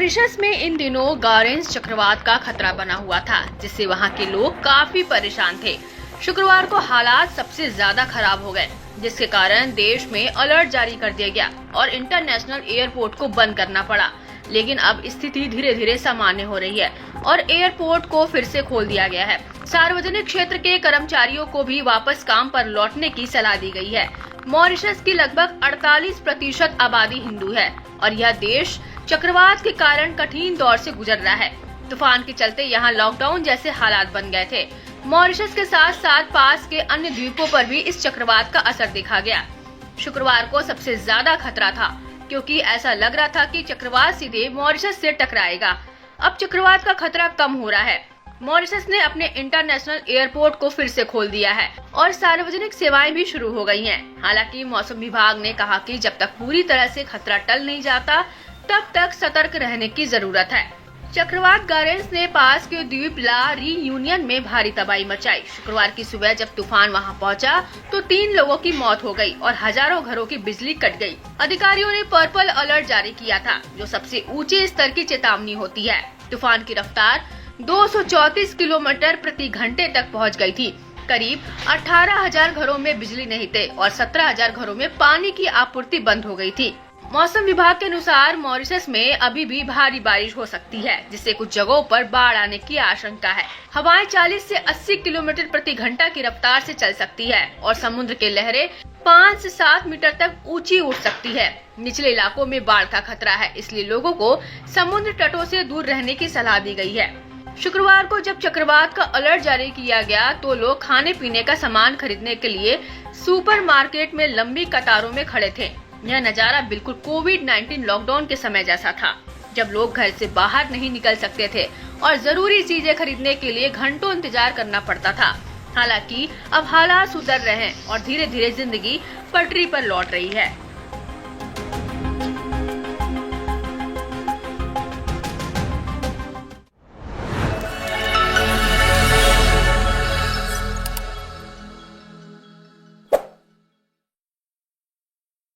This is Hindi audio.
मॉरिशस में इन दिनों गारेंस चक्रवात का खतरा बना हुआ था, जिससे वहां के लोग काफी परेशान थे। शुक्रवार को हालात सबसे ज्यादा खराब हो गए, जिसके कारण देश में अलर्ट जारी कर दिया गया और इंटरनेशनल एयरपोर्ट को बंद करना पड़ा। लेकिन अब स्थिति धीरे धीरे सामान्य हो रही है और एयरपोर्ट को फिर से खोल दिया गया है। सार्वजनिक क्षेत्र के कर्मचारियों को भी वापस काम पर लौटने की सलाह दी गई है। मॉरिशस की लगभग 48% आबादी हिंदू है और यह देश चक्रवात के कारण कठिन दौर से गुजर रहा है। तूफान के चलते यहाँ लॉकडाउन जैसे हालात बन गए थे। मॉरिशस के साथ साथ पास के अन्य द्वीपों पर भी इस चक्रवात का असर देखा गया। शुक्रवार को सबसे ज्यादा खतरा था, क्योंकि ऐसा लग रहा था कि चक्रवात सीधे मॉरिशस से टकराएगा। अब चक्रवात का खतरा कम हो रहा है। मॉरिशस ने अपने इंटरनेशनल एयरपोर्ट को फिर से खोल दिया है और सार्वजनिक सेवाएं भी शुरू हो गई हैं। हालांकि मौसम विभाग ने कहा कि जब तक पूरी तरह से खतरा टल नहीं जाता, तब तक सतर्क रहने की जरूरत है। चक्रवात गारेंस ने पास के द्वीप ला रीयूनियन में भारी तबाही मचाई। शुक्रवार की सुबह जब तूफान वहां पहुंचा, तो 3 लोगों की मौत हो गई और हजारों घरों की बिजली कट गई। अधिकारियों ने पर्पल अलर्ट जारी किया था, जो सबसे ऊंचे स्तर की चेतावनी होती है। तूफान की रफ्तार 234 किलोमीटर प्रति घंटे तक पहुंच गई थी। करीब 18,000 घरों में बिजली नहीं थे और 17,000 घरों में पानी की आपूर्ति बंद हो गई थी। मौसम विभाग के अनुसार मॉरिशस में अभी भी भारी बारिश हो सकती है, जिससे कुछ जगहों पर बाढ़ आने की आशंका है। हवाएं 40 से 80 किलोमीटर प्रति घंटा की रफ्तार से चल सकती है और समुद्र की लहरें 5 से 7 मीटर तक ऊंची उठ सकती है। निचले इलाकों में बाढ़ का खतरा है, इसलिए लोगों को समुद्र तटों से दूर रहने की सलाह दी गई है। शुक्रवार को जब चक्रवात का अलर्ट जारी किया गया, तो लोग खाने पीने का सामान खरीदने के लिए सुपरमार्केट में लंबी कतारों में खड़े थे। यह नजारा बिल्कुल कोविड-19 लॉकडाउन के समय जैसा था, जब लोग घर से बाहर नहीं निकल सकते थे और जरूरी चीजें खरीदने के लिए घंटों इंतजार करना पड़ता था। हालांकि अब हालात सुधर रहे हैं और धीरे धीरे जिंदगी पटरी पर लौट रही है।